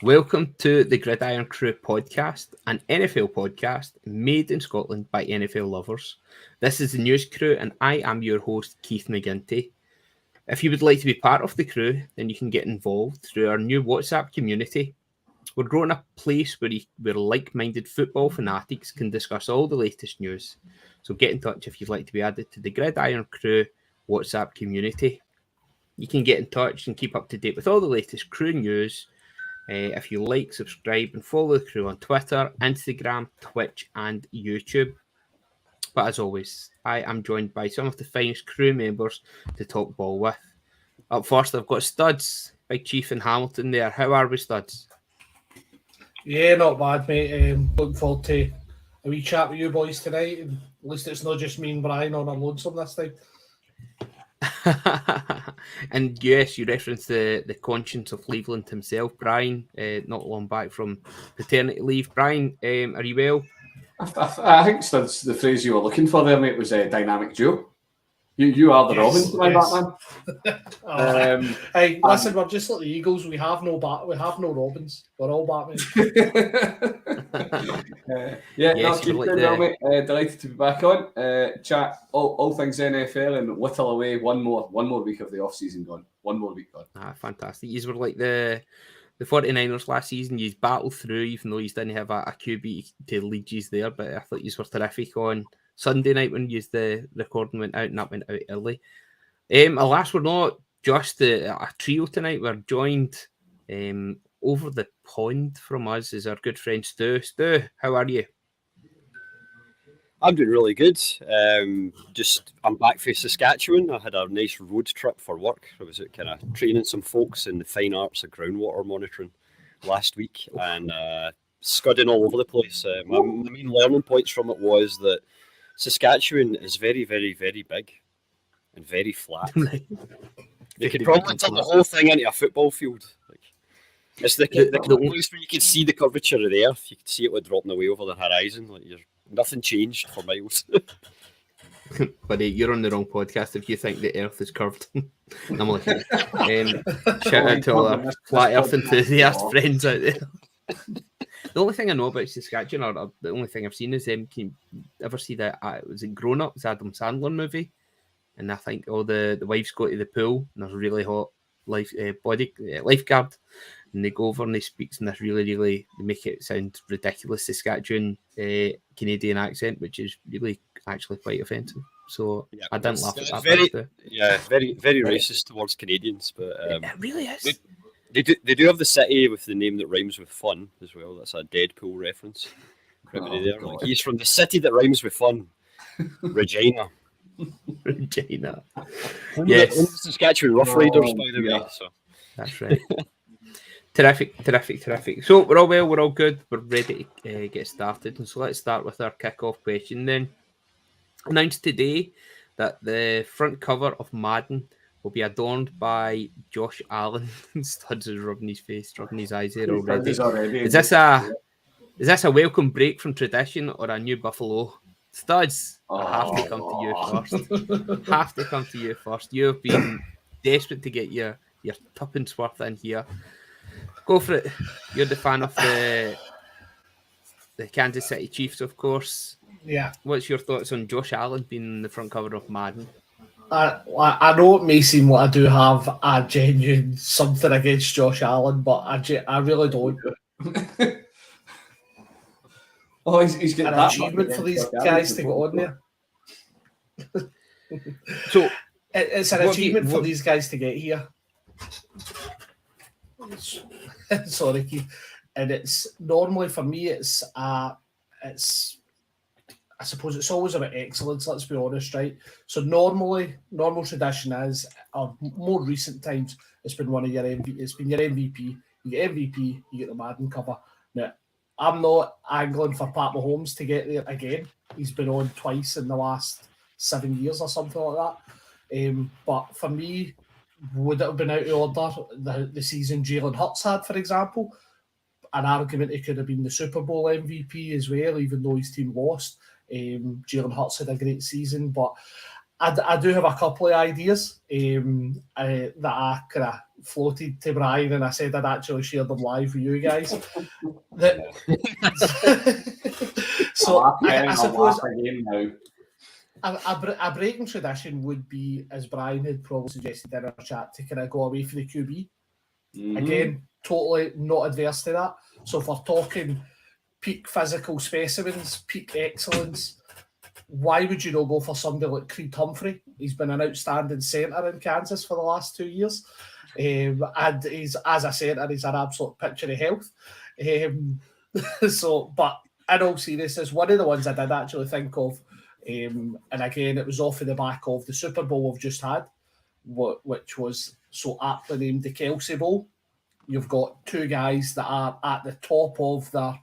Welcome to the Irn-Cru podcast, an NFL podcast made in Scotland by NFL lovers. This is the news crew, and I am your host, Keith McGinty. If you would like to be part of the crew, then you can get involved through our new WhatsApp community. We're growing a place where like-minded football fanatics can discuss all the latest news. So get in touch if you'd like to be added to the Irn-Cru WhatsApp community. You can get in touch and keep up to date with all the latest crew news. If you like, subscribe, and follow the crew on Twitter, Instagram, Twitch, and YouTube. But as always, I am joined by some of the finest crew members to talk ball with. Up first, I've got Studs, Big Chief and Hamilton there. How are we, Studs? Yeah, not bad, mate. Looking forward to a wee chat with you boys tonight. And at least it's not just me and Brian on our lonesome this time. And yes, you referenced the conscience of Cleveland himself, Brian, not long back from paternity leave. Brian, are you well? I think that's the phrase you were looking for there, mate, was dynamic duo. You are the Robin to my Batman. Hey, listen, we're just like the Eagles. We have no Robins. We're all Batman. Mate. Delighted to be back on. Chat all things NFL and whittle away one more week of the off season gone. One more week gone. Fantastic. You were like the 49ers last season. You battled through, even though you didn't have a QB to lead you there. But I thought you were terrific on Sunday night when the recording went out, and that went out early. Alas, we're not just a trio tonight. We're joined over the pond from us is our good friend Stu. Stu, how are you? I'm doing really good. I'm back from Saskatchewan. I had a nice road trip for work. I was kind of training some folks in the fine arts of groundwater monitoring last week and scudding all over the place. My main learning points from it was that Saskatchewan is very, very, very big and very flat. They could probably turn the whole thing into a football field. It's the place where you can see the curvature of the earth. You can see it dropping away over the horizon. Nothing changed for miles. Buddy, you're on the wrong podcast if you think the earth is curved. I'm like, shout out to all our flat earth enthusiast friends out there. The only thing I know about Saskatchewan, or the only thing I've seen is can you ever see that, was it Grown Up? It's Adam Sandler movie. And I think the wives go to the pool and there's a really hot lifeguard. And they go over and they speak in this really, they make it sound ridiculous Saskatchewan Canadian accent, which is really actually quite offensive. So yeah, I didn't laugh at that. Very, very racist towards Canadians, but it really is. They do have the city with the name that rhymes with fun as well. That's a Deadpool reference. He's from the city that rhymes with fun, Regina. Regina. Yes, Saskatchewan Rough Riders, by the way. So that's right. Terrific. So we're all well, we're all good, we're ready to get started. And so let's start with our kick-off question then. Announced today that the front cover of Madden will be adorned by Josh Allen. Studs is rubbing his face, rubbing his eyes here already. Is this a welcome break from tradition or a new Buffalo? Studs, I have to come to you first. You have been desperate to get your tuppence worth in here. Go for it. You're the fan of the Kansas City Chiefs, of course. Yeah. What's your thoughts on Josh Allen being the front cover of Madden? I know it may seem like I do have a genuine something against Josh Allen, but I really don't. He's getting an achievement for these guys to get on there. So it's an achievement for these guys to get here. Sorry, Keith. And it's normally for me, I suppose it's always about excellence, let's be honest, right? So normal tradition is, or more recent times, it's been one of your it's been your MVP. You get MVP, you get the Madden cover. Now, I'm not angling for Pat Mahomes to get there again. He's been on twice in the last 7 years or something like that. But for me, would it have been out of order the season Jalen Hurts had, for example? An argument it could have been the Super Bowl MVP as well, even though his team lost. Jalen Hurts had a great season, but I do have a couple of ideas that I kind of floated to Brian, and I said I'd actually shared them live with you guys. So I suppose a breaking tradition would be, as Brian had probably suggested in our chat, to kind of go away for the QB. Again, totally not adverse to that. So if we're talking peak physical specimens, peak excellence, why would you not go for somebody like Creed Humphrey? He's been an outstanding centre in Kansas for the last 2 years. And he's, as a centre, he's an absolute picture of health. But in all seriousness, one of the ones I did actually think of, and again, it was off of the back of the Super Bowl we've just had, which was so aptly named the Kelsey Bowl. You've got two guys that are at the top of their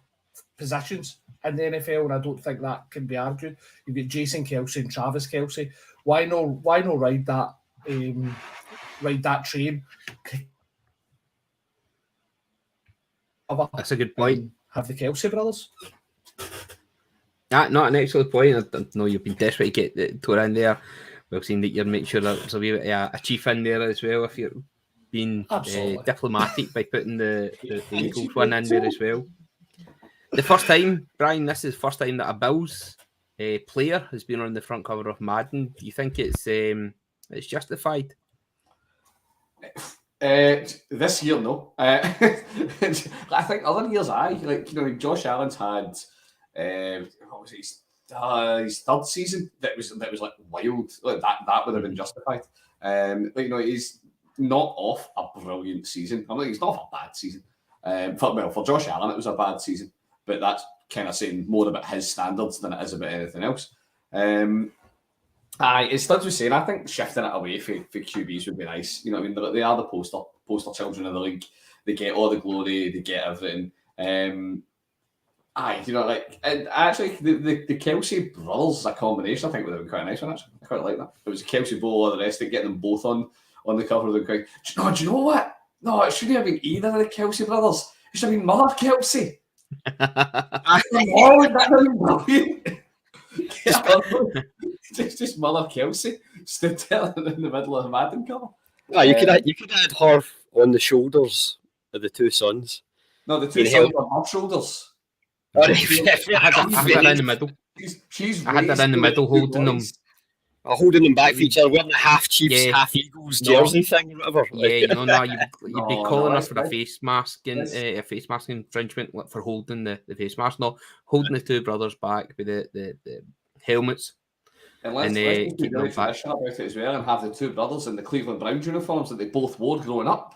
positions in the NFL, and I don't think that can be argued. You've got Jason Kelsey and Travis Kelsey. Why not ride that train? That's a good point. Have the Kelsey brothers. Not an excellent point. I know you've been desperate to get the tour in there. We've seen that you're making sure there's a wee bit of a chief in there as well, if you're being diplomatic by putting the Eagles one in there as well. The first time, Brian, this is the first time that a Bills player has been on the front cover of Madden. Do you think it's justified? This year, no. I think other years, Josh Allen's had what was it, his third season that was like wild. Like that would have been justified. He's not off a brilliant season. He's not off a bad season. For Josh Allen, it was a bad season, but that's kind of saying more about his standards than it is about anything else. It's still just saying, I think shifting it away for QBs would be nice. You know what I mean? They are the poster children of the league. They get all the glory, they get everything. And actually the Kelsey brothers, a combination, I think would have been quite a nice one, actually. I quite like that. It was a Kelsey Bowl, all the rest of it, getting them both on the cover of the going, do you know what? No, it shouldn't have been either of the Kelsey brothers. It should have been Mother Kelsey. That would have been brilliant. Just Mother Kelsey stood there in the middle of the Madden cover. You could add her on the shoulders of the two sons. No, the two sons on her shoulders. I had that in the middle. I had that in the middle, holding them. Holding them back for each other, wearing the half Chiefs, half Eagles jersey thing, or whatever. You'd be calling us for a face mask infringement for holding the face mask. No, holding the two brothers back with the helmets. And let's be really traditional about it as well, and have the two brothers in the Cleveland Browns uniforms that they both wore growing up.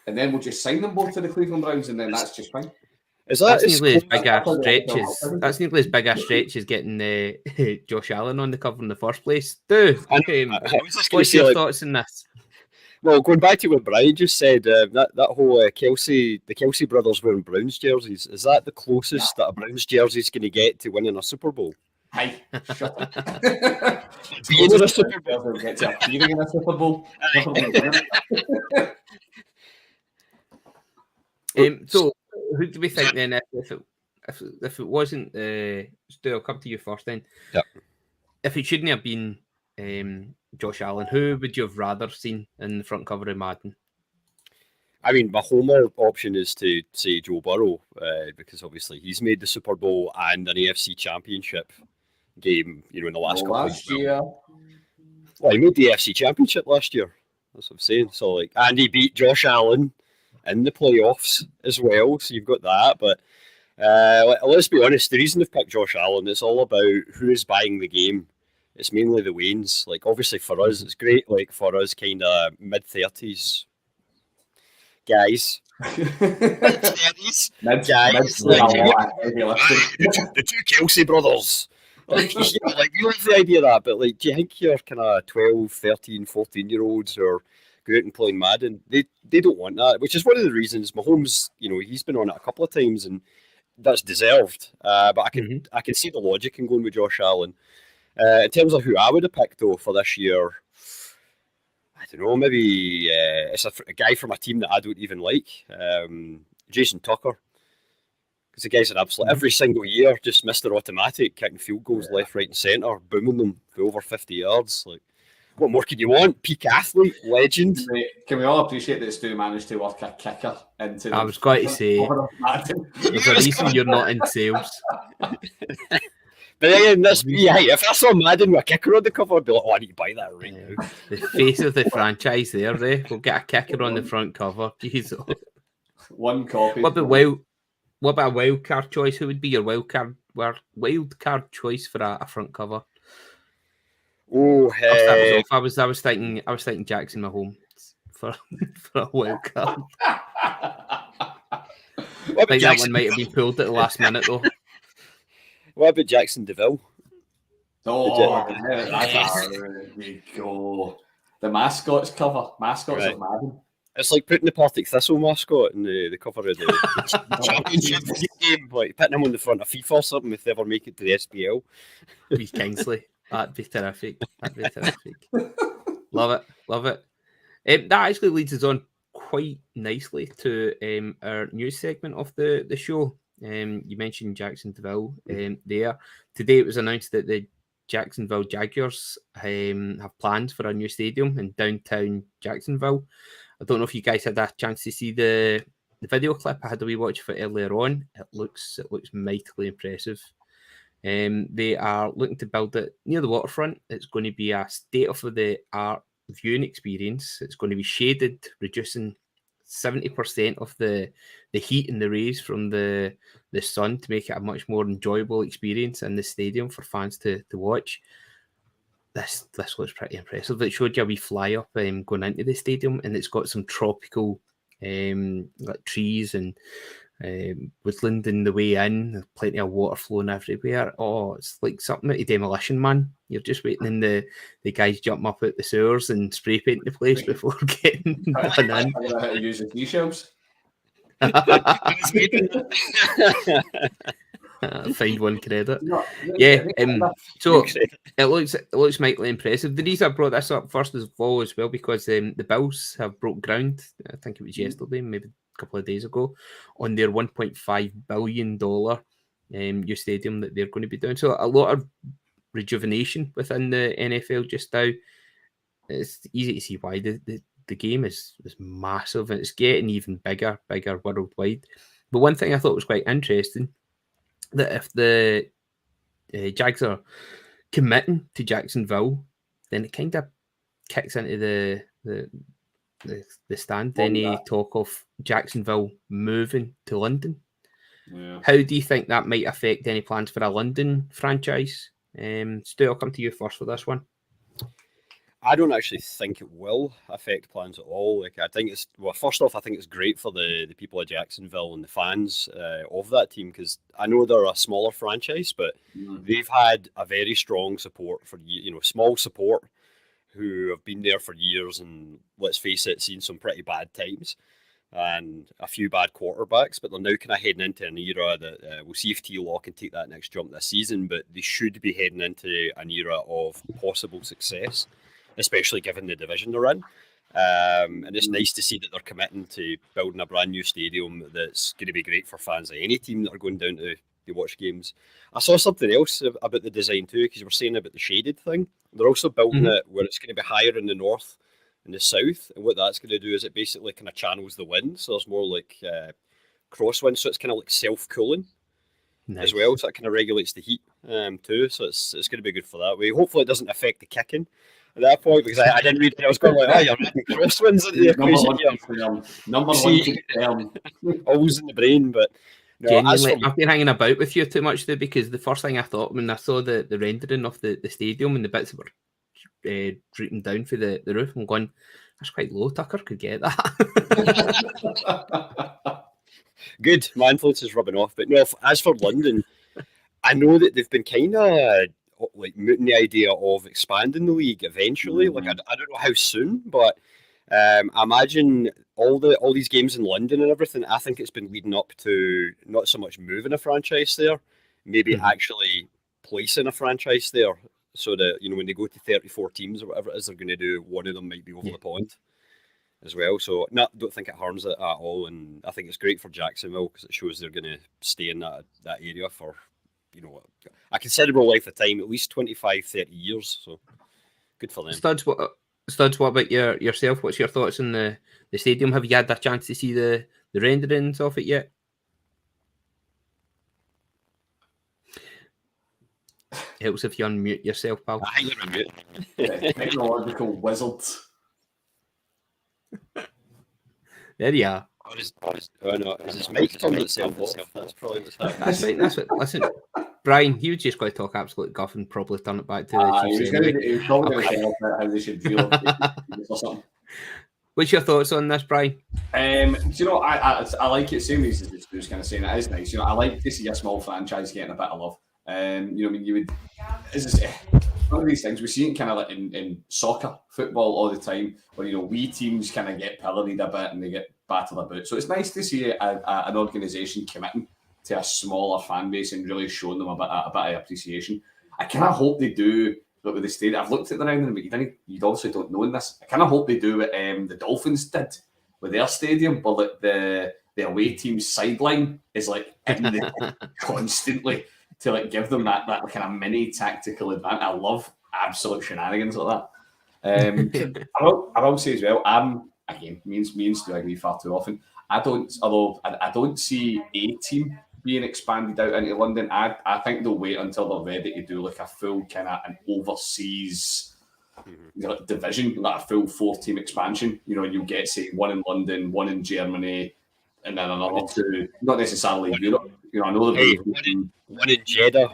And then we'll just sign them both to the Cleveland Browns, and then that's just fine. That's nearly as big a stretch as getting Josh Allen on the cover in the first place. What's your thoughts on this? Well, going back to what Brian just said, that whole the Kelsey brothers wearing Browns jerseys, is that the closest that a Browns jersey is going to get to winning a Super Bowl? Hey, shut up. Being in a Super Bowl. Get to appearing in a Super Bowl. So, who do we think then, if it wasn't, Stu, I'll come to you first then. Yep. If it shouldn't have been Josh Allen, who would you have rather seen in the front cover of Madden? I mean, my homer option is to say Joe Burrow, because obviously he's made the Super Bowl and an AFC Championship game, in the last couple of years. Well, he made the AFC Championship last year. That's what I'm saying. So, and he beat Josh Allen in the playoffs as well, so you've got that. But let's be honest, the reason they've picked Josh Allen, it's all about who is buying the game. It's mainly the Waynes. Obviously for us, it's great. For us, kind of mid-30s guys. The two Kelsey brothers. We love the idea of that, but do you think your kind of 12, 13, 14-year-olds are go out and playing Madden? They don't want that, which is one of the reasons Mahomes, he's been on it a couple of times, and that's deserved. But I can see the logic in going with Josh Allen. In terms of who I would have picked though for this year, I don't know. Maybe it's a guy from a team that I don't even like, Jason Tucker. Because the guy's an absolute every single year, just Mr. Automatic, kicking field goals left, right, and centre, booming them for over 50 yards. What more could you want? Peak athlete, legend. Can we all appreciate that Stu managed to work a kicker into I was going to say, there's a reason you're not in sales. But again, if I saw Madden with a kicker on the cover, I'd be like, oh, I need to buy that right now. The face of the franchise there, Ray. We'll get a kicker on the front cover. Jesus. One copy. What about a wild card choice? Who would be your wild card choice for a front cover? Oh, I was thinking Jackson Mahomes for a wild card. I think that one might have been pulled at the last minute though. What about Jackson DeVille? Oh, there we go. The mascots cover. Mascots of Madden. It's like putting the Partick Thistle mascot in the cover of the championship game, like putting him on the front of FIFA or something if they ever make it to the SPL. Be Kingsley. That'd be terrific. Love it. That actually leads us on quite nicely to our news segment of the show. You mentioned Jackson DeVille there. Today it was announced that the Jacksonville Jaguars have plans for a new stadium in downtown Jacksonville. I don't know if you guys had a chance to see the video clip. I had a wee watch for it earlier on. It looks mightily impressive. They are looking to build it near the waterfront. It's going to be a state-of-the-art viewing experience. It's going to be shaded, reducing 70% of the heat and the rays from the sun to make it a much more enjoyable experience in the stadium for fans to watch. This looks pretty impressive. It showed you a wee fly up going into the stadium, and it's got some tropical like trees and woodland in the way in. There's plenty of water flowing everywhere. Oh, it's like something out of Demolition Man. You're just waiting in the guys jump up at the sewers and spray paint the place before getting done in. How to use the seashells. Find one credit. Yeah. So it looks mightily impressive. The reason I brought this up first of all as well because the Bills have broke ground. I think it was yesterday, maybe a couple of days ago, on their $1.5 billion new stadium that they're going to be doing. So a lot of rejuvenation within the NFL just now. It's easy to see why the game is massive and it's getting even bigger worldwide. But one thing I thought was quite interesting, that if the Jags are committing to Jacksonville, then it kind of kicks into the stand. Any talk of Jacksonville moving to London. Yeah. How do you think that might affect any plans for a London franchise? Stu, I'll come to you first for this one. I don't actually think it will affect plans at all. Like, I think first off, I think it's great for the people of Jacksonville and the fans of that team, because I know they're a smaller franchise, but they've had a very strong support for, small support who have been there for years and, let's face it, seen some pretty bad times and a few bad quarterbacks, but they're now kind of heading into an era that we'll see if T-Law can take that next jump this season, but they should be heading into an era of possible success, especially given the division they're in. And it's nice to see that they're committing to building a brand new stadium that's going to be great for fans of any team that are going down to watch games. I saw something else about the design too, because you were saying about the shaded thing. They're also building it where it's going to be higher in the north and the south, and what that's going to do is it basically kind of channels the wind, so there's more like crosswind, so it's kind of like self-cooling as well, so it kind of regulates the heat too, so it's going to be good for that way. Hopefully it doesn't affect the kicking at that point, because I didn't read it. I was going like, oh, you're reading crosswinds into the equation. Number one, always in the brain, but no, genuinely, I've been hanging about with you too much though, because the first thing I thought when I saw the rendering of the stadium and the bits that were drooping down for the roof, I'm going, that's quite low. Tucker could get that. Good, my influence is rubbing off. But no, as for London, I know that they've been kind of like mooting the idea of expanding the league eventually. Like I don't know how soon, but I imagine all these games in London and everything, I think it's been leading up to not so much moving a franchise there, maybe actually placing a franchise there, so that when they go to 34 teams or whatever it is they're going to do, one of them might be over the pond as well. So don't think it harms it at all, and I think it's great for Jacksonville because it shows they're going to stay in that area for a considerable length of time, at least 25-30 years. So Good for them. Studs, what about yourself? What's your thoughts on the stadium? Have you had a chance to see the renderings of it yet? Helps if you unmute yourself, pal. I think you're on mute. Technological wizard. There you are. Oh no, is his mic turned itself off? That's probably what's happening. That's right. That's what. Listen, Brian, he was just going to talk absolute guff and probably turn it back to the He Chiefs was anyway. probably going to tell us how they should feel or something. What's your thoughts on this, Brian? You know, I like it. Same as the was kind of saying, it is nice. You know, I like to see a small franchise getting a bit of love. You know, I mean, you would. As I say, one of these things we see it kind of like in soccer, football all the time, where you know wee teams kind of get pilloried a bit and they get battered about. So it's nice to see an organisation committing to a smaller fan base and really showing them a bit of appreciation. I kind of hope they do. But with the stadium, I've looked at the round, but you obviously don't know in this. I kind of hope they do what the Dolphins did with their stadium, but like the away team's sideline is like in the constantly to like give them that kind of mini tactical advantage. I love absolute shenanigans like that. I will say as well, again, me and Stu agree far too often. I don't see a team being expanded out into London. I think they'll wait until they're ready to do like a full kind of an overseas division, like a full 4-team expansion. You know, you'll get say one in London, one in Germany, and then another two, not necessarily Europe. You know, I know one in Jeddah.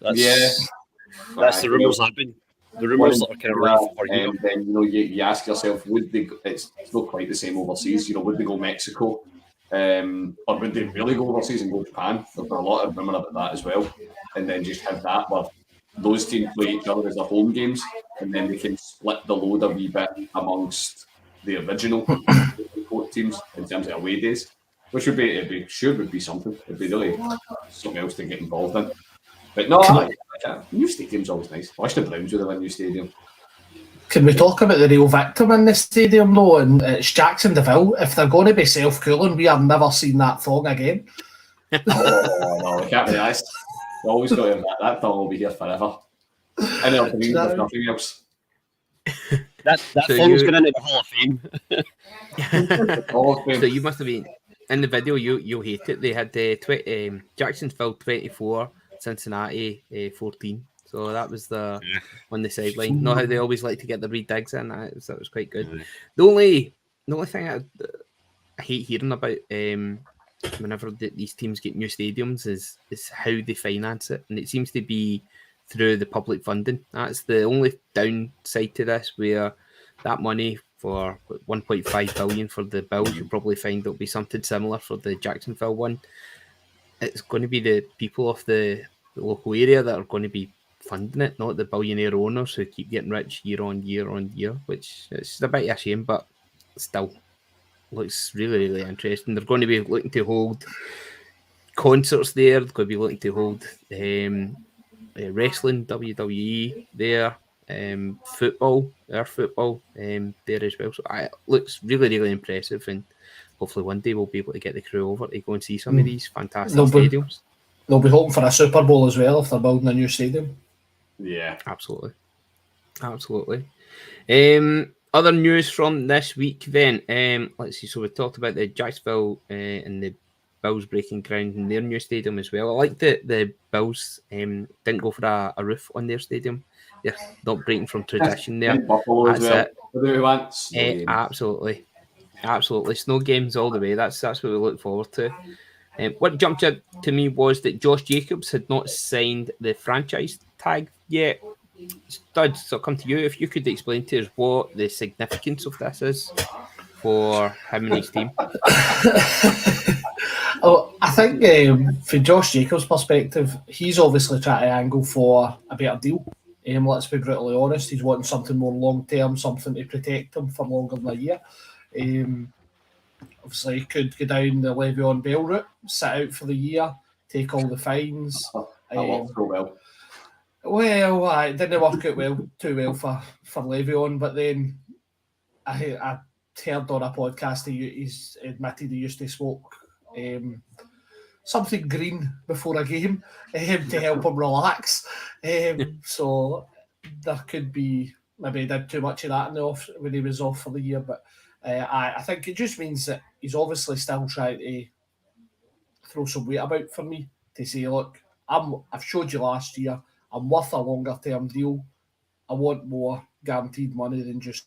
That's the rumours have been. The rumours that are kind of right for you. And then you know, you ask yourself, would they? It's not quite the same overseas. You know, would they go Mexico? Or would they really go overseas and go Japan? There's a lot of rumour about that as well. And then just have that where those teams play each other as their home games, and then they can split the load a wee bit amongst the original teams in terms of away days, which would be something. It'd be really something else to get involved in. But no, new stadium's always nice. I wish the Browns would have a new stadium. Can we talk about the real victim in this stadium though? And it's Jackson DeVille. If they're going to be self-cooling, we have never seen that thong again. Oh no, we can't be honest. We always got to have that thong will be here forever. And there'll be nothing else. That thong's going into the Hall of Fame. So you must have been in the video. You'll hate it. They had Jacksonville 24, Cincinnati 14. So that was on the sideline. Not how they always like to get the redigs in. That was quite good. Yeah. The only thing I hate hearing about whenever these teams get new stadiums is how they finance it, and it seems to be through the public funding. That's the only downside to this, where that money for 1.5 billion for the Bills, you'll probably find it'll be something similar for the Jacksonville one. It's going to be the people of the local area that are going to be funding it, not the billionaire owners who keep getting rich year on year on year, which is a bit of a shame, but still looks really, really interesting. They're going to be looking to hold concerts there. They're going to be looking to hold wrestling, WWE there, football there as well. So it looks really, really impressive, and hopefully one day we'll be able to get the crew over to go and see some of these fantastic stadiums. They'll be hoping for a Super Bowl as well if they're building a new stadium. Yeah, absolutely. Other news from this week then. Let's see. So we talked about the Jacksonville and the Bills breaking ground in their new stadium as well. I like that the Bills didn't go for a roof on their stadium. They're not breaking from tradition there. That's it. Absolutely. Snow games all the way. That's what we look forward to. What jumped out to me was that Josh Jacobs had not signed the franchise tag yet. Stud, so I'll come to you. If you could explain to us what the significance of this is for him and his team. I think from Josh Jacobs' perspective, he's obviously trying to angle for a better deal. Let's be brutally honest, he's wanting something more long-term, something to protect him for longer than a year. Obviously, he could go down the Le'Veon Bell route, sit out for the year, take all the fines. That worked so well. Well, it didn't work out too well for Le'Veon, but then I heard on a podcast he's admitted he used to smoke something green before a game to help him relax. So there could be maybe he did too much of that in the off when he was off for the year. But I think it just means that he's obviously still trying to throw some weight about for me to say, look, I've showed you last year, I'm worth a longer term deal. I want more guaranteed money than just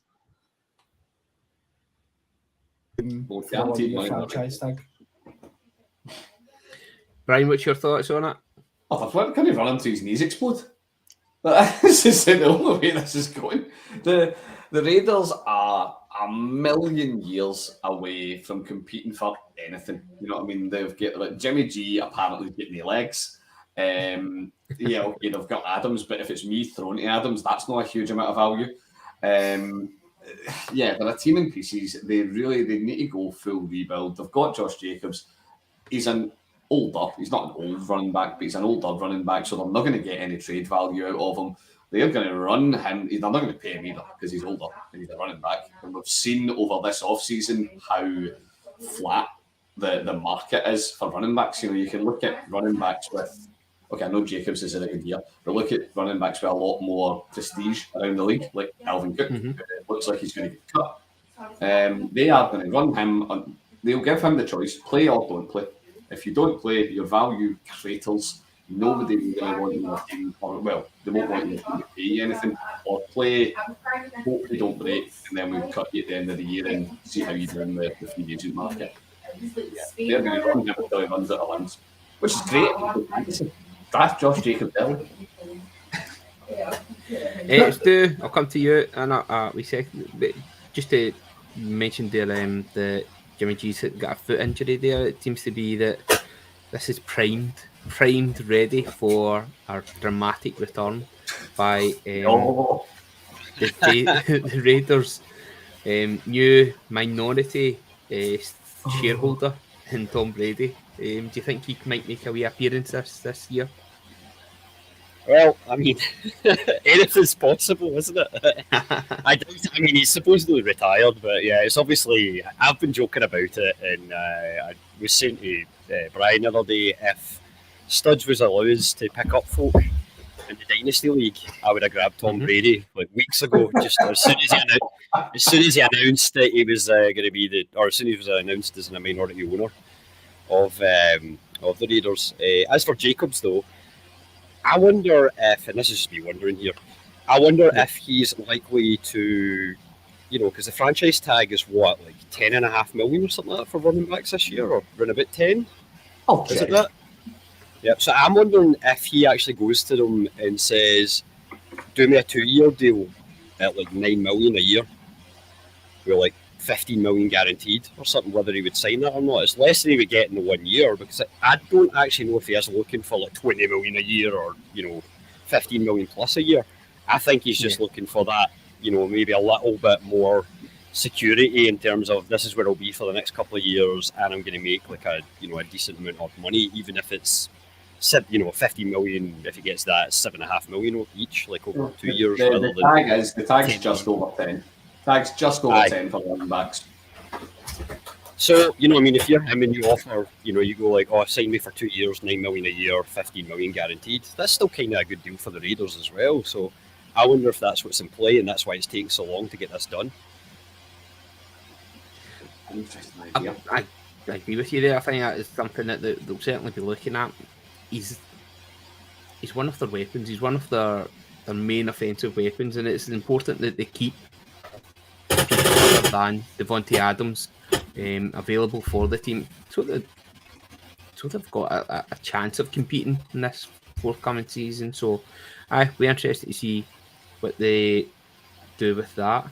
guaranteed money. franchise tag. Brian, what's your thoughts on it? Oh, can he run until his knees explode? This is the only way this is going. The Raiders are a million years away from competing for anything. You know what I mean? They've got like Jimmy G apparently getting the legs. Yeah, okay, they've got Adams, but if it's me throwing to Adams, that's not a huge amount of value. Yeah, but a team in pieces, they need to go full rebuild. They've got Josh Jacobs. He's an older, he's not an old running back, but he's an older running back, so they're not going to get any trade value out of him. They're going to run him. They're not going to pay him either because he's older and he's a running back. And we've seen over this offseason how flat the market is for running backs. You know, you can look at running backs with, okay, I know Jacobs is in a good year, but look at running backs with a lot more prestige around the league, like Alvin Cook. It looks like he's going to get cut. They are going to run him. They'll give him the choice, play or don't play. If you don't play, your value craters. Nobody will really want your team, or well, they won't want your team to pay you anything, or play, hope they don't break, and then we'll cut you at the end of the year and see how you do in the free agent market. Yeah, they're going to run him until he runs out of lands, which is great. Draft Josh Jacobs early. Stu, I'll come to you, and we said just to mention there the Jimmy G's got a foot injury there. It seems to be that this is primed, ready for our dramatic return by the Raiders' new minority shareholder in Tom Brady. Do you think he might make a wee appearance this year? Well, I mean, anything's possible, isn't it? I mean, he's supposedly retired, but yeah, it's obviously. I've been joking about it, and I was saying to Brian the other day, if Studs was allowed to pick up folk in the Dynasty League, I would have grabbed Tom Brady like weeks ago. Just as soon as he announced that he was going to be as soon as he was announced as a minority owner of the Raiders. As for Jacobs, though. I wonder if, and this is just me wondering here, I wonder if he's likely to, because the franchise tag is what, like 10.5 million or something like that for running backs this year, or around about 10? Okay. Is it that? Yep. So I'm wondering if he actually goes to them and says, do me a 2-year deal at like 9 million a year, with like 15 million guaranteed or something, whether he would sign that or not. It's less than he would get in the 1 year, because I don't actually know if he is looking for like 20 million a year or 15 million plus a year. I think he's just looking for that, maybe a little bit more security in terms of this is where I'll be for the next couple of years, and I'm going to make like a decent amount of money, even if it's 15 million. If he gets that, 7.5 million each, like over 2 years. The tag is just over 10. Tag's just over 10 for running backs. So, if you're him and you offer, you go like, sign me for 2 years, 9 million a year, 15 million guaranteed. That's still kind of a good deal for the Raiders as well. So I wonder if that's what's in play and that's why it's taking so long to get this done. Interesting idea. I agree with you there. I think that is something that they'll certainly be looking at. He's one of their weapons. He's one of their main offensive weapons, and it's important that they keep people other than Devontae Adams available for the team, so they've got a chance of competing in this forthcoming season. So we're interested to see what they do with that.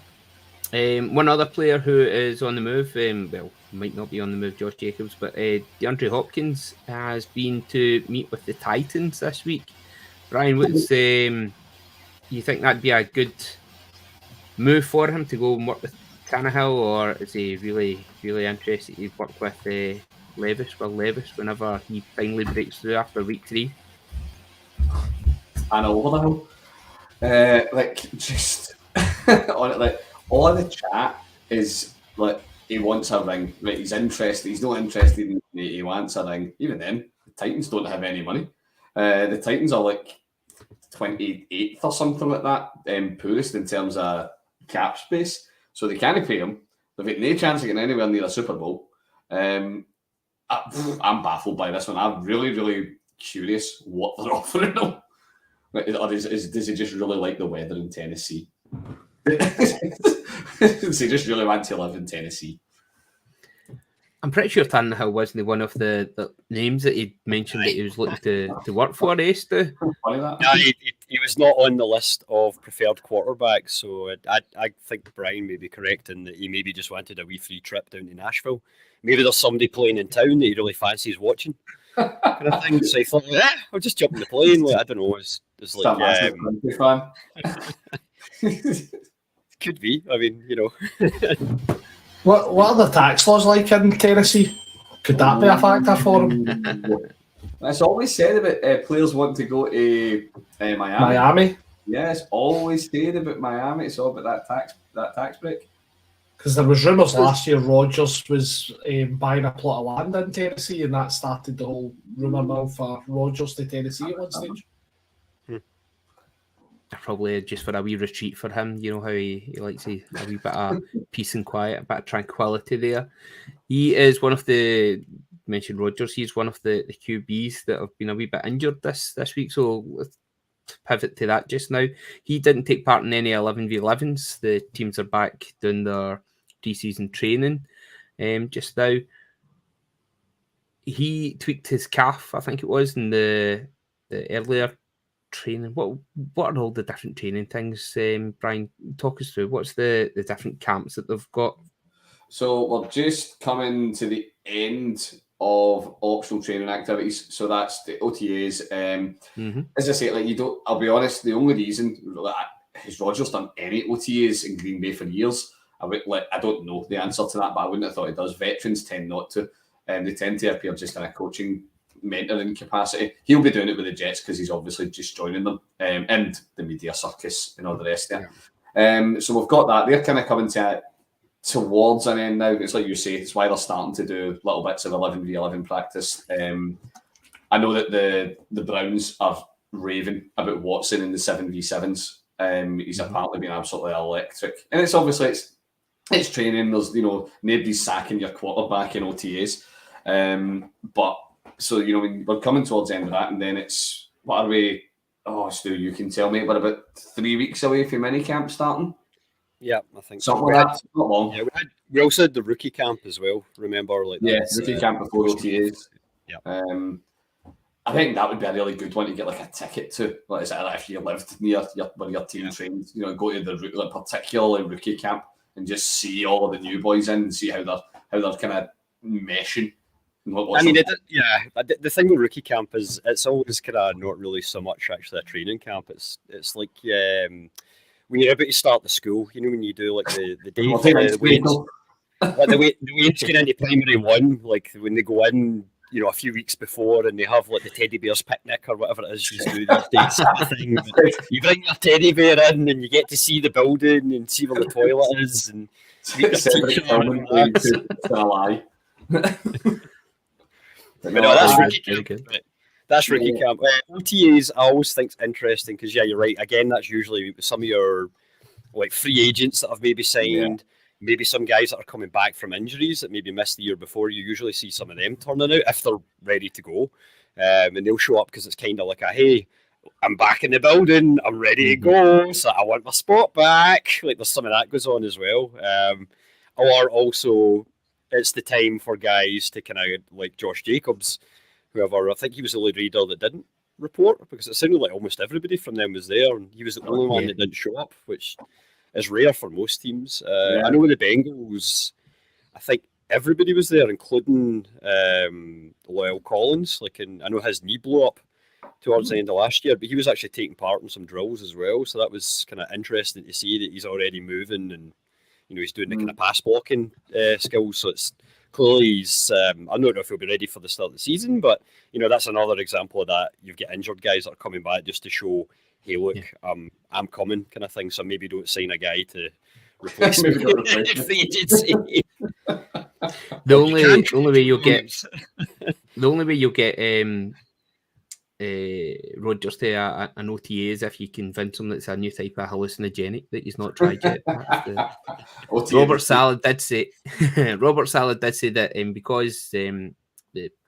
One other player who is on the move, might not be on the move, Josh Jacobs, but DeAndre Hopkins has been to meet with the Titans this week. Brian, you think that'd be a good move for him to go and work with Tannehill, or is he really, really interested to work with Levis whenever he finally breaks through after week 3? And over the hill. Just on it, like all of the chat is like he wants a ring. Right, he's interested. He's not interested in he wants a ring. Even then, the Titans don't have any money. The Titans are like 28th or something like that, poorest in terms of cap space. So they can't pay him. They've got no chance of getting anywhere near a Super Bowl. I'm baffled by this one. I'm really, really curious what they're offering him. Or does he just really like the weather in Tennessee? Does he just really want to live in Tennessee? I'm pretty sure Tannehill wasn't one of the names that he mentioned that he was looking to work for, Stu. No, he was not on the list of preferred quarterbacks, so I think Brian may be correct in that he maybe just wanted a wee free trip down to Nashville. Maybe there's somebody playing in town that he really fancies watching, kind of thing. So he thought, I'll just jump in the plane. Like, I don't know, it's like could be. I mean, What are the tax laws like in Tennessee? Could that be a factor for him? It's always said about players wanting to go to Miami. Miami? Yeah, it's always said about Miami. It's all about that tax break. Because there was rumours last year Rodgers was buying a plot of land in Tennessee, and that started the whole rumour mill for Rodgers to Tennessee at one stage. Probably just for a wee retreat for him. You know how he likes a wee bit of peace and quiet, a bit of tranquility there. He is one of the, mentioned Rodgers, he's one of the QBs that have been a wee bit injured this week. So let's pivot to that just now. He didn't take part in any 11v11s. The teams are back doing their pre-season training just now. He tweaked his calf, I think it was, in the earlier training. What are all the different training things, Brian? Talk us through what's the different camps that they've got. So we're just coming to the end of optional training activities. So that's the OTAs. As I say, I'll be honest, the only reason has Rodgers done any OTAs in Green Bay for years? I don't know the answer to that, but I wouldn't have thought he does. Veterans tend not to. They tend to appear just in a coaching mentoring capacity. He'll be doing it with the Jets because he's obviously just joining them, and the media circus and all the rest of it. So we've got that. They're kind of coming towards an end now. It's like you say, it's why they're starting to do little bits of 11v11 practice. I know that the Browns are raving about Watson in the 7v7s. He's apparently been absolutely electric, and it's obviously it's training. There's nobody's sacking your quarterback in OTAs, but. So, we're coming towards the end of that, and then it's, what are we? Oh, Stu, you can tell me, we're about 3 weeks away from minicamp starting? Yeah, I think something like that. Not long. Yeah, we also had the rookie camp as well, remember? Rookie camp before OTAs. Yeah. I think that would be a really good one to get a ticket to. If you lived near where your team trains, go to the particularly rookie camp and just see all of the new boys in and see how they're kind of meshing. I mean, the thing with rookie camp is it's always kind of not really so much actually a training camp. It's like when you're about to start the school, when you do the day the weight's getting into primary one, when they go in, a few weeks before, and they have the teddy bears picnic or whatever it is you do these days. Thing. You bring your teddy bear in, and you get to see the building and see where the toilet is, and meet your teacher. It's a lie. That's rookie camp. That's rookie camp. OTAs, I always think is interesting because you're right. Again, that's usually some of your free agents that have maybe signed, maybe some guys that are coming back from injuries that maybe missed the year before. You usually see some of them turning out if they're ready to go, and they'll show up because it's kind of like hey, I'm back in the building, I'm ready to go, so I want my spot back. There's some of that goes on as well, or also. It's the time for guys to kind of like Josh Jacobs, whoever. I think he was the only reader that didn't report because it sounded like almost everybody from them was there, and he was the only one that didn't show up, which is rare for most teams. I know with the Bengals, I think everybody was there, including Lyle Collins. I know his knee blew up towards the end of last year, but he was actually taking part in some drills as well. So that was kind of interesting to see that he's already moving and. He's doing the kind of pass blocking skills, so it's clearly he's. I don't know if he'll be ready for the start of the season, but that's another example of that. You've got injured guys that are coming back just to show, hey, look, I'm coming, kind of thing. So maybe don't sign a guy to replace me. The only way you'll get Rodgers to an OTAs if you convince him that it's a new type of hallucinogenic that he's not tried yet. Robert Salad did say that because the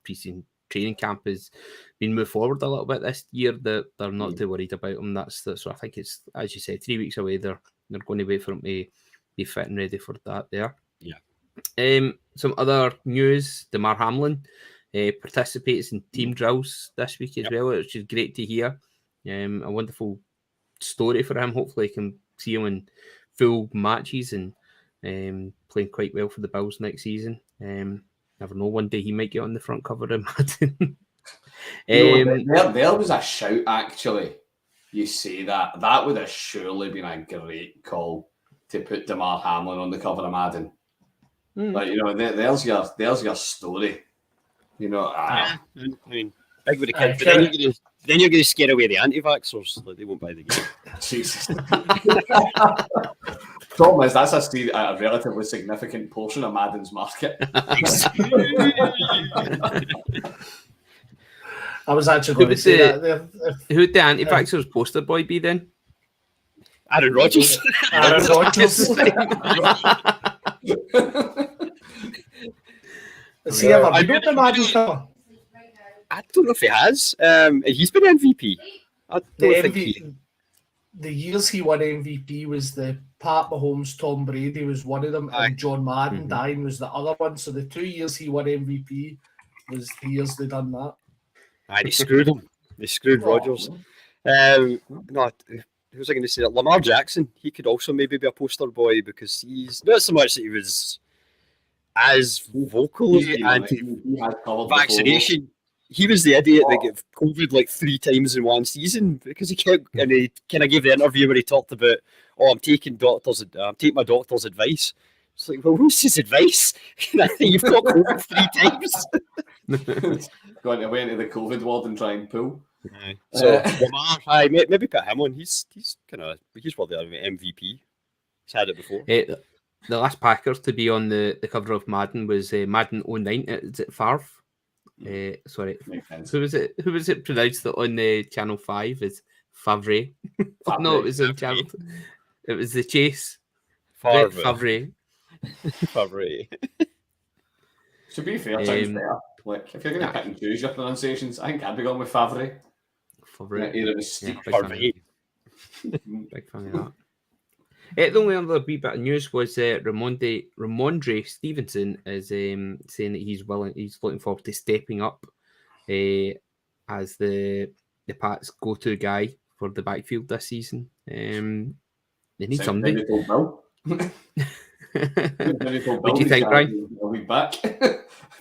pre-season training camp has been moved forward a little bit this year, that they're not too worried about him. So I think it's, as you said, 3 weeks away. They're going to wait for him to be fit and ready for that there. Yeah. Some other news: Damar Hamlin participates in team drills this week as well, which is great to hear. A wonderful story for him. Hopefully, I can see him in full matches and playing quite well for the Bills next season. Never know, one day he might get on the front cover of Madden. There was a shout, actually. You say that. That would have surely been a great call to put Damar Hamlin on the cover of Madden. Like, there's your story. I mean, big with the kids, but then you're going to scare away the anti-vaxxers. Like, they won't buy the game. Jesus. Problem is, that's a relatively significant portion of Madden's market. I was actually going to say that there. Who'd the anti-vaxxers poster boy be then? Aaron Rodgers. Aaron Rodgers. Has he ever been on the Madden cover? I don't know if he has. He's been MVP. I don't think he... The years he won MVP was the Pat Mahomes, Tom Brady was one of them, and John Madden dying was the other one. So the 2 years he won MVP was the years they done that. They screwed him. They screwed Rodgers. Who was I going to say? Lamar Jackson. He could also maybe be a poster boy because he's not so much that he was as vocal anti-vaccination. He was the idiot that got COVID like 3 times in one season because he kind of gave the interview where he talked about, I'm taking my doctor's advice. It's like, well, who's his advice? You've got COVID 3 times. Going away into the COVID ward and try and pull. So Lamar, maybe put him on. He's worthy of MVP. He's had it before. The last Packers to be on the cover of Madden was Madden 09. Is it Favre? Sorry, who was it pronounced that on Channel 5 is Favre? No, it was on Channel. It was the Chase. Favre. To be fair, sounds fair. Like, if you're going to pick and choose your pronunciations, I think I'd be going with Favre. Big fan of that. The only other wee bit of news was Ramondre Stevenson is saying that he's looking forward to stepping up as the Pats' go-to guy for the backfield this season. They need somebody. What do you think, Brian? A lead back.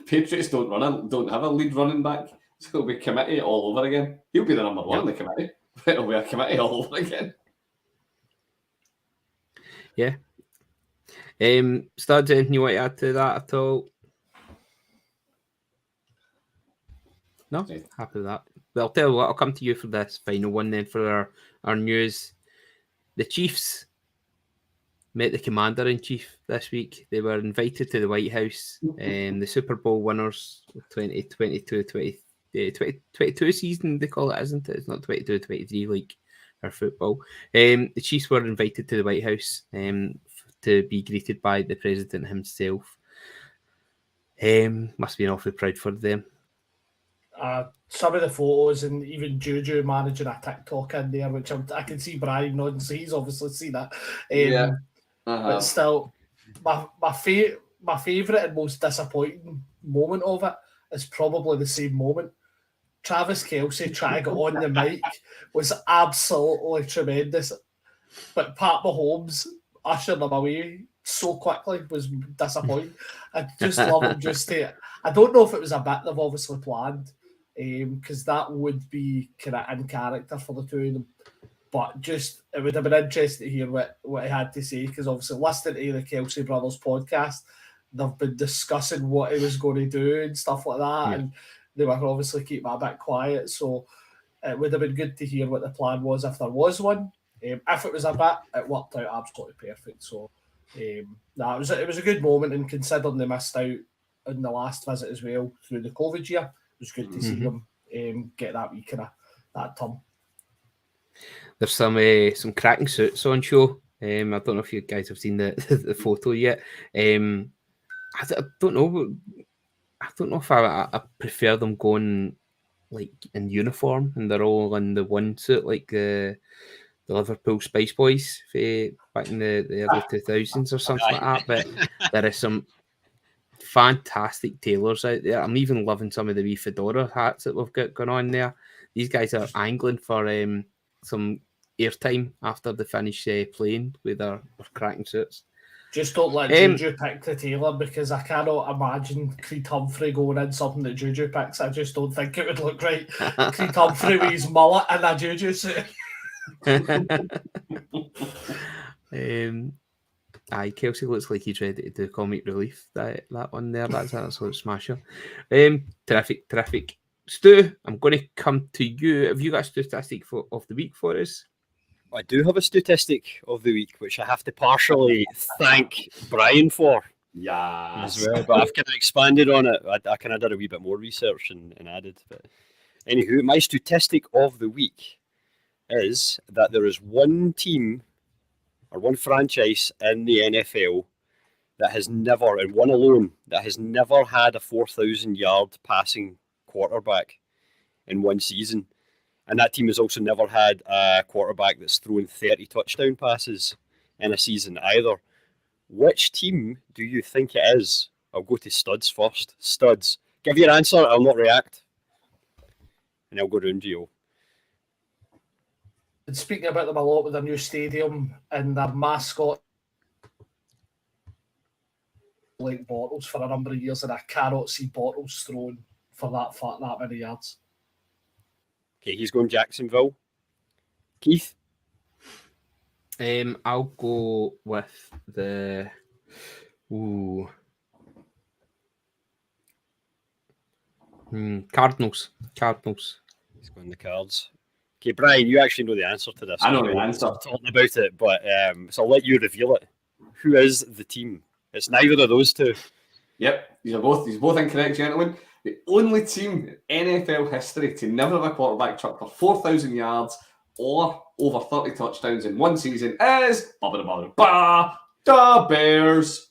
Patriots don't have a lead running back, so it'll be committee all over again. He'll be the number one in the committee, but it'll be a committee all over again. Yeah. Studs, anything you want to add to that at all? No? Happy with that. Well, I'll tell you what, I'll come to you for this final one then for our news. The Chiefs met the Commander-in-Chief this week. They were invited to the White House. The Super Bowl winners, 2022 season, they call it, isn't it? It's not 22-23 like our football. The Chiefs were invited to the White House to be greeted by the president himself. Must be an awfully proud for them. Some of the photos and even Juju managing a TikTok in there, which I can see Brian nodding, so he's obviously seen that. But still, my favourite and most disappointing moment of it is probably the same moment. Travis Kelce trying to get on the mic was absolutely tremendous. But Pat Mahomes ushering them away so quickly was disappointing. I just love him I don't know if it was a bit they've obviously planned, because that would be kind of in character for the two of them. But just, it would have been interesting to hear what he had to say, because obviously listening to the Kelce Brothers podcast, they've been discussing what he was going to do and stuff like that, and they were obviously keeping a bit quiet. So it would have been good to hear what the plan was if there was one. If it was a bit, it worked out absolutely perfect. So it was a good moment, and considering they missed out on the last visit as well through the COVID year, it was good to see them get that wee kind of that term. There's some cracking suits on show. I don't know if you guys have seen the photo yet. I don't know. I don't know if I prefer them going like in uniform and they're all in the one suit like the Liverpool Spice Boys back in the early 2000s or something like that. But there is some fantastic tailors out there. I'm even loving some of the wee fedora hats that we've got going on there. These guys are angling for some airtime after they finish playing with their cracking suits. Just don't let Juju pick the tailor, because I cannot imagine Creed Humphrey going in something that Juju picks. I just don't think it would look right. Creed Humphrey with his mullet and a Juju suit. Aye, Kelsey looks like he's ready to do comic relief. That one there, that's an absolute smasher. Terrific. Stu, I'm going to come to you. Have you got a statistic of the week for us? I do have a statistic of the week, which I have to partially thank Brian for. Yeah, as well, but I've kind of expanded on it. I kind of did a wee bit more research and added. But anywho, my statistic of the week is that there is one team or one franchise in the NFL that has never, and one alone, that has never had a 4,000-yard passing quarterback in one season. And that team has also never had a quarterback that's thrown 30 touchdown passes in a season either. Which team do you think it is? I'll go to Studs first. Studs, give your answer, I'll not react. And I'll go round to you. And speaking about them a lot with their new stadium and their mascot, like bottles for a number of years, and I cannot see bottles thrown for that many yards. Okay, he's going Jacksonville. Keith? I'll go with the... Cardinals. He's going the Cards. Okay, Brian, you actually know the answer to this. I know the answer. I'm talking about it, but so I'll let you reveal it. Who is the team? It's neither of those two. Yep, these are both incorrect, gentlemen. The only team in NFL history to never have a quarterback chuck for 4,000 yards or over 30 touchdowns in one season is the Bears.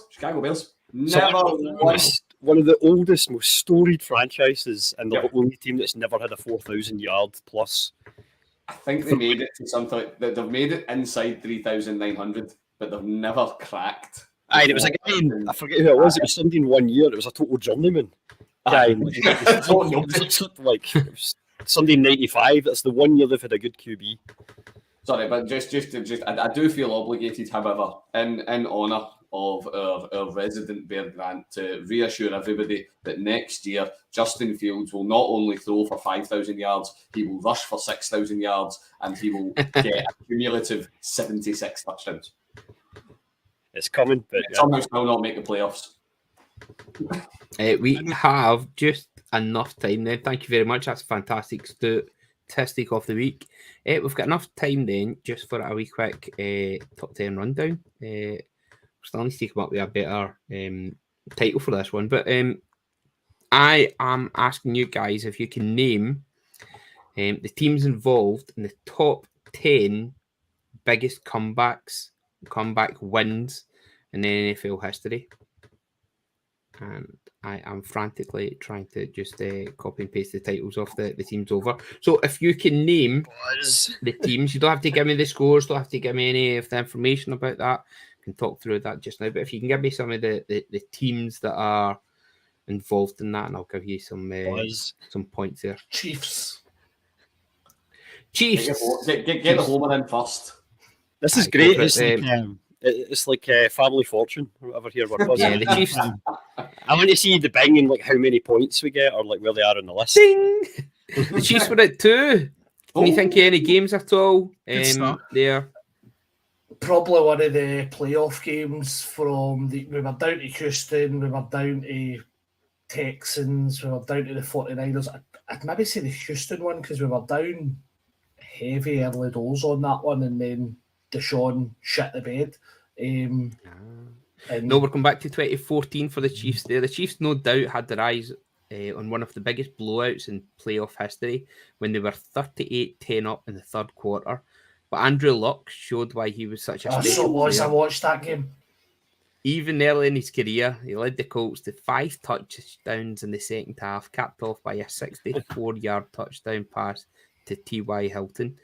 Chicago Bears. Never won. One of the oldest, most storied franchises, and the only team that's never had a 4,000-yard plus. I think they made it to something. They've made it inside 3,900, but they've never cracked. Aye, it was a guy, I forget who it was. It was somebody in 1 year. It was a total journeyman. It was somebody in 95. That's the 1 year they've had a good QB. Sorry, but just I do feel obligated, however, in honour of our resident Bear Grant, to reassure everybody that next year Justin Fields will not only throw for 5,000 yards, he will rush for 6,000 yards, and he will get a cumulative 76 touchdowns. It's coming, but somehow still not make the playoffs. We have just enough time then. Thank you very much. That's a fantastic statistic of the week. We've got enough time then just for a wee quick top 10 rundown. We're still need to come up with a better title for this one, but I am asking you guys if you can name the teams involved in the top 10 biggest comeback wins in NFL history. And I am frantically trying to just copy and paste the titles of the teams over. So if you can name the teams, you don't have to give me the scores, don't have to give me any of the information about that. I can talk through that just now. But if you can give me some of the teams that are involved in that, and I'll give you some points there. Chiefs. Get the homer in first. This is great. It's like Family Fortune or whatever here. Yeah, the Chiefs. I want to see the bing and like how many points we get or like where they are on the list. Ding! The Chiefs were at 2. Can you think of any games at all? There. Probably one of the playoff games from we were down to Houston, we were down to Texans, we were down to the 49ers. I'd maybe say the Houston one because we were down heavy early doors on that one, and then Deshaun shit the bed. No, we're coming back to 2014 for the Chiefs there. The Chiefs no doubt had their eyes on one of the biggest blowouts in playoff history when they were 38-10 up in the third quarter. But Andrew Luck showed why he was such a So special was I player. watched that game. Even early in his career, he led the Colts to 5 touchdowns in the second half, capped off by a 64-yard touchdown pass to T.Y. Hilton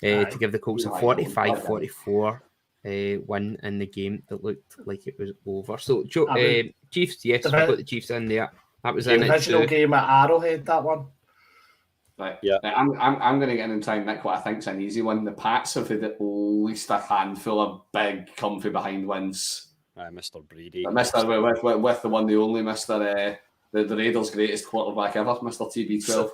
to give the Colts a 45-44 win in the game that looked like it was over. So, Chiefs, yes, we've got the Chiefs in there. That was in the it original too. game at Arrowhead, that one. Right. Yeah. I'm going to get in and try and nick what I think's an easy one. The Pats have had at least a handful of big, comfy behind wins. Mr. Brady. Mr. With the one, the only Mr. The Raiders' greatest quarterback ever, Mr. TB12.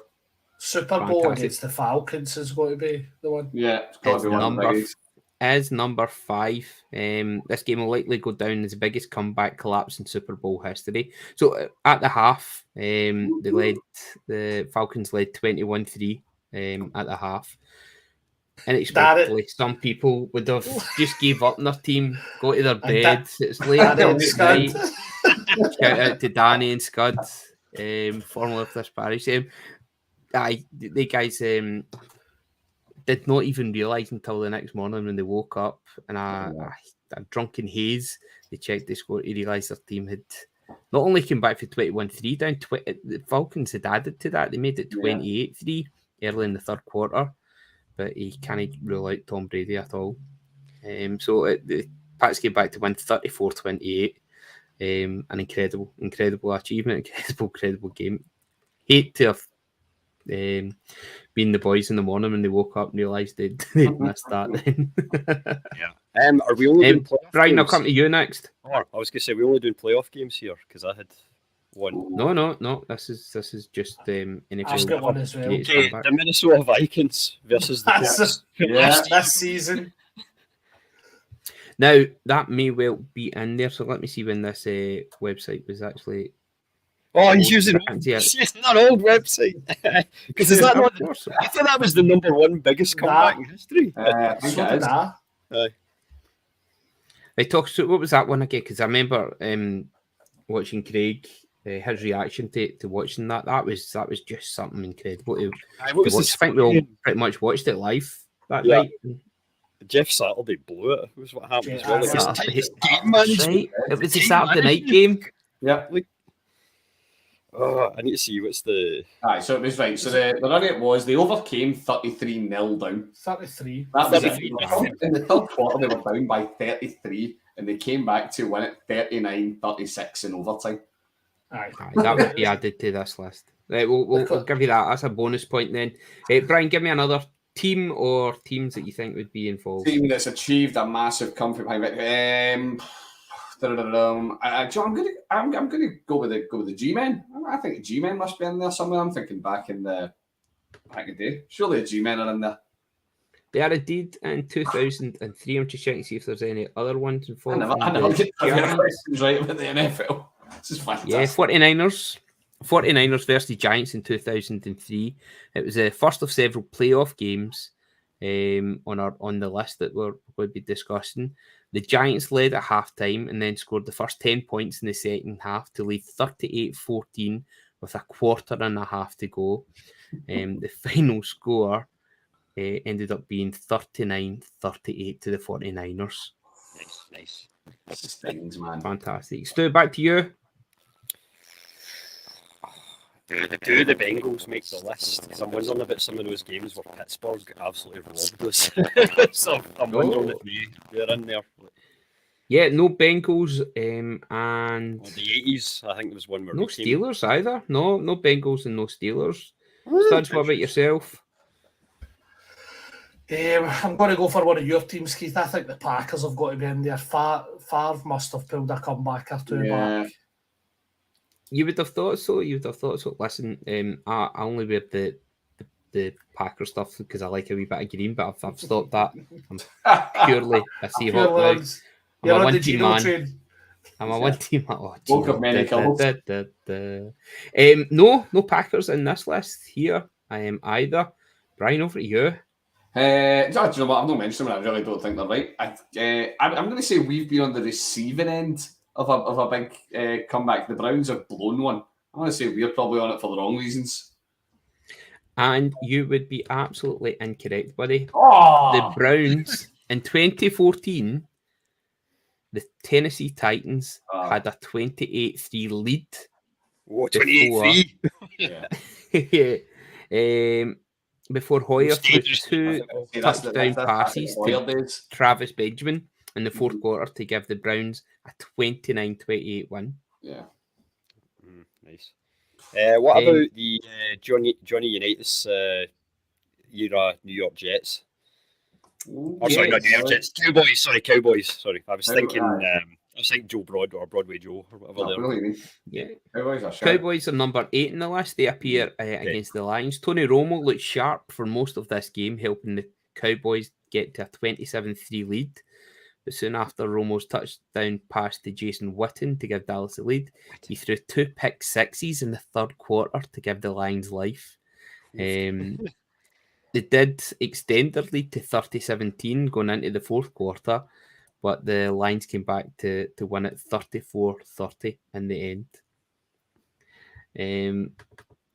Super Bowl against the Falcons is going to be the one. Yeah, it's got to be one of the biggest. As number 5. This game will likely go down as the biggest comeback collapse in Super Bowl history. So at the half, the Falcons led 21-3 at the half. Unexpectedly, some people would have just gave up on their team, go to their beds. It's late at night. Shout out to Danny and Scud, formerly of this parish. The guys did not even realise until the next morning when they woke up and a drunken haze. They checked the score to realise their team had not only come back for 21-3 down. The Falcons had added to that. They made it 28-3 early in the third quarter, but he can't rule out Tom Brady at all. So the Pats came back to win 34-28. An incredible achievement, incredible game. Hate to have been the boys in the morning when they woke up and realised they'd missed that then. Yeah. Are we only doing playoff Brian, games? I'll come to you next. Oh, I was going to say, we're only doing playoff games here because I had one. No. This is just NFL. I've got one as well. Okay, the Minnesota Vikings versus the Colts. This season. Now, that may well be in there, so let me see when this website was actually... Oh, he's using an old website. Because is that not... I thought that was the number 1 biggest comeback in history. I think it is. So what was that one again? Because I remember watching Craig, his reaction to watching that. That was just something incredible to watch. I think we all pretty much watched it live that night. Jeff Saturday blew it. Was what happened. It was a Saturday night game. Yeah. I need to see what's the... Aye, so it was right. So the run it was, they overcame 33-0 down. 33. That was it. In the third quarter, they were down by 33, and they came back to win it 39-36 in overtime. Aye, that would be added to this list. Right, we'll give you that. That's a bonus point then. Brian, give me another team or teams that you think would be involved. Team that's achieved a massive comfort behind it. I'm gonna go with the G-Men. I think the G-Men must be in there somewhere. I'm thinking back in the day. Surely the G-Men are in there. They are indeed in 2003. I'm just checking to see if there's any other ones involved. I never get questions right about the NFL. This is fantastic. Yeah, 49ers versus the Giants in 2003. It was the first of several playoff games on the list that we're going to be discussing. The Giants led at halftime and then scored the first 10 points in the second half to lead 38-14 with a quarter and a half to go. The final score ended up being 39-38 to the 49ers. Nice. This is things, man. Fantastic. Stu, back to you. Do the Bengals make the list? Because I'm wondering about some of those games where Pittsburgh absolutely robbed us. So I'm wondering if they're in there. Yeah, no Bengals and the 80s, I think there was one where no Steelers either. No Bengals and no Steelers. Studs, what about yourself? I'm going to go for one of your teams, Keith. I think the Packers have got to be in there. Favre must have pulled a comeback or two back. You would have thought so. Listen, I only wear the Packer stuff because I like a wee bit of green, but I've stopped that. I'm purely a Seahawks. I'm a one-team man. I'm a one-team man. No Packers in this list here. I am either. Brian, over to you. Do you know what? I've not mentioned them, and I really don't think they're right. I'm going to say we've been on the receiving end of a big comeback. The Browns have blown one I want to say we're probably on it for the wrong reasons. And you would be absolutely incorrect, buddy. Oh! The Browns in 2014, the Tennessee Titans had a 28-3 lead. Oh, 28-3. Before Hoyer threw 2 touchdown passes to Travis Benjamin in the fourth quarter to give the Browns a 29-28 win. Yeah. Nice. What about the Johnny Unitas era New York Jets? Sorry, not New York Jets. Cowboys. Sorry, I was thinking Joe Broadway Joe or whatever. Yeah, Cowboys are number 8 in the list. They appear against the Lions. Tony Romo looked sharp for most of this game, helping the Cowboys get to a 27-3 lead. But soon after Romo's touchdown pass to Jason Witten to give Dallas the lead, he threw 2 pick sixes in the third quarter to give the Lions life. They did extend their lead to 30-17 going into the fourth quarter, but the Lions came back to win it 34-30 in the end.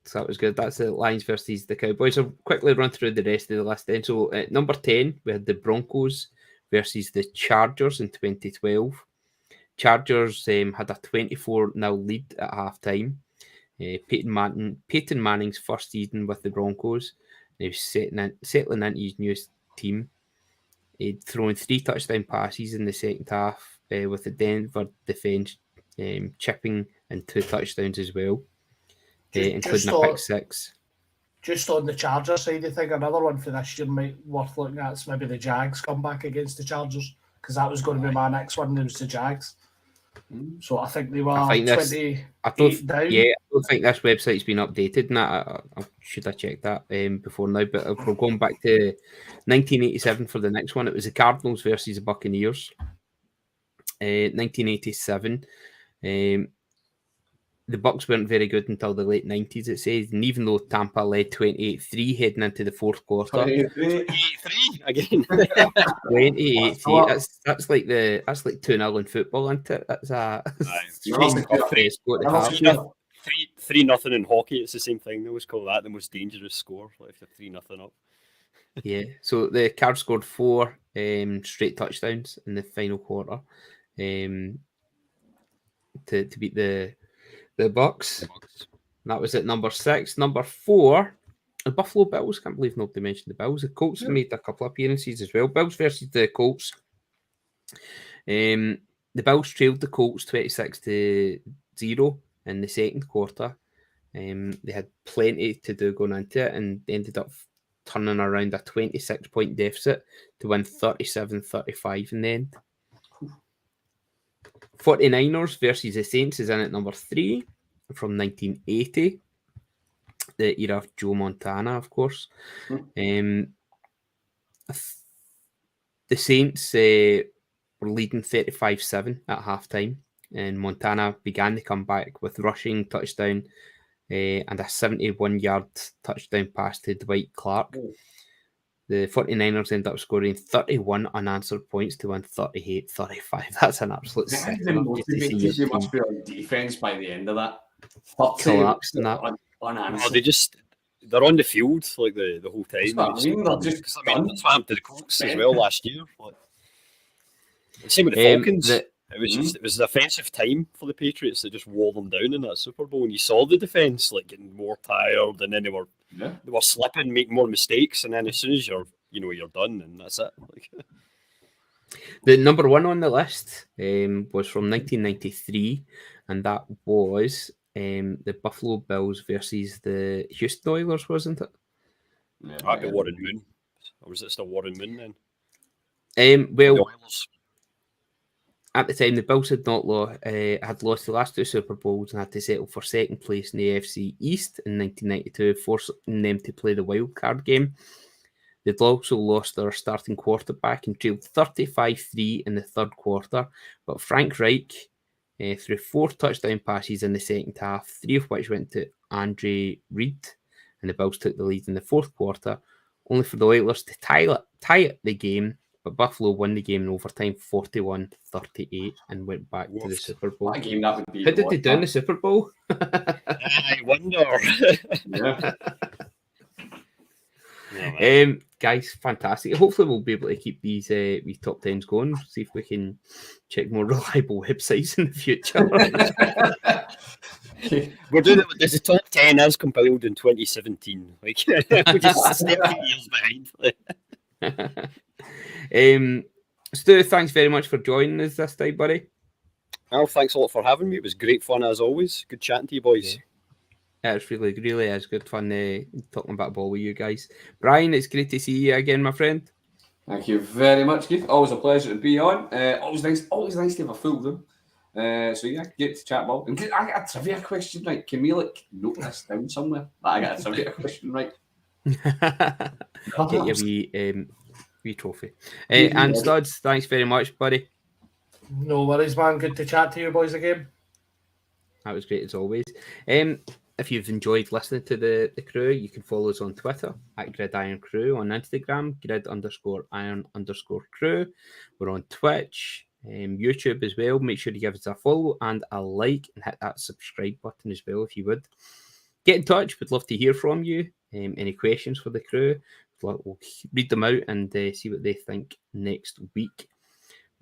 So that was good. That's the Lions versus the Cowboys. I'll quickly run through the rest of the list then. So at number 10, we had the Broncos versus the Chargers in 2012. Chargers had a 24-0 lead at halftime. Peyton Manning's first season with the Broncos. He was settling into his newest team. He'd thrown 3 touchdown passes in the second half, with the Denver defense chipping in 2 touchdowns as well, including a pick 6. Just on the Chargers side, I think another one for this year might worth looking at is maybe the Jags come back against the Chargers, because that was going to be my next one. It was the Jags. So I think they were 28 down. Yeah, I don't think this website's been updated, and I should have checked that before now. But if we're going back to 1987 for the next one, it was the Cardinals versus the Buccaneers. 1987. The Bucs weren't very good until the late 90s, it says. And even though Tampa led 28-3 heading into the fourth quarter. 28-3 again. 28-3. That's like 2-0 in football, isn't it? That's a 3-0 in hockey. It's the same thing. They always call that the most dangerous score, like if you're 3-0 up. Yeah. So the Cards scored 4 straight touchdowns in the final quarter to beat the Bucs. That was at number 6. Number 4, the Buffalo Bills. Can't believe nobody mentioned the Bills. The Colts made a couple of appearances as well. Bills versus the Colts. The Bills trailed the Colts 26-0 in the second quarter. They had plenty to do going into it and ended up turning around a 26-point deficit to win 37-35 in the end. 49ers versus the Saints is in at number 3 from 1980. The era of Joe Montana, of course. The Saints were leading 35-7 at halftime, and Montana began to come back with rushing touchdown and a 71-yard touchdown pass to Dwight Clark. The 49ers ended up scoring 31 unanswered points to win 38-35. That's an absolute sick. You must be on defense by the end of that. Collapsing that. They're on the field like the whole time. That's what happened to the Colts as well last year. Same with the Falcons. It was the offensive time for the Patriots that just wore them down in that Super Bowl. And you saw the defense like getting more tired, and then they were slipping, making more mistakes, and then as soon as you're done, and that's it. The number 1 on the list was from 1993, and that was the Buffalo Bills versus the Houston Oilers, wasn't it? Yeah, that'd be Warren Moon. Or was it still Warren Moon then? Well, the Oilers. At the time, the Bills had lost the last 2 Super Bowls and had to settle for second place in the AFC East in 1992, forcing them to play the wild card game. They'd also lost their starting quarterback and trailed 35-3 in the third quarter, but Frank Reich threw 4 touchdown passes in the second half, 3 of which went to Andre Reed, and the Bills took the lead in the fourth quarter, only for the Oilers to tie the game but Buffalo won the game in overtime 41-38 and went back to the Super Bowl. What a game that would be. How did they do in the Super Bowl? I wonder. Yeah. Guys, fantastic. Hopefully we'll be able to keep these top 10s going. See if we can check more reliable websites in the future. We're doing it with this top 10 as compiled in 2017. Like, we're just 17 years behind. Stu, thanks very much for joining us this time, buddy. Well, thanks a lot for having me. It was great fun as always. Good chatting to you boys. Yeah, it's really is good fun talking about ball with you guys. Brian, it's great to see you again, my friend. Thank you very much, Keith. Always a pleasure to be on. Always nice to have a full room. So yeah, get to chat about. I got a trivia question right. Can we note this down somewhere? I got a trivia question right. Get your wee trophy. And Studs, thanks very much, buddy. No worries, man. Good to chat to you boys again. That was great as always. If you've enjoyed listening to the crew, you can follow us on Twitter at Irn-Cru, on Instagram, grid_iron_crew. We're on Twitch, YouTube as well. Make sure to give us a follow and a like and hit that subscribe button as well if you would. Get in touch. We'd love to hear from you. Any questions for the crew, we'll read them out and see what they think next week.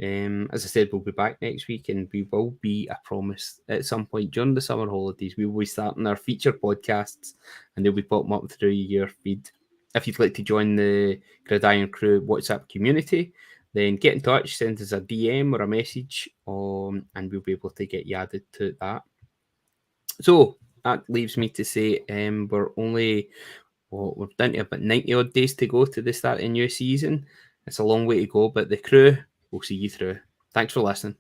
As I said, we'll be back next week and we will be, I promise, at some point during the summer holidays, we will be starting our feature podcasts and they'll be popping up through your feed. If you'd like to join the Irn-Cru WhatsApp community, then get in touch, send us a DM or a message, and we'll be able to get you added to that. So that leaves me to say we're down to about 90 odd days to go to the start of a new season. It's a long way to go, but the crew will see you through. Thanks for listening.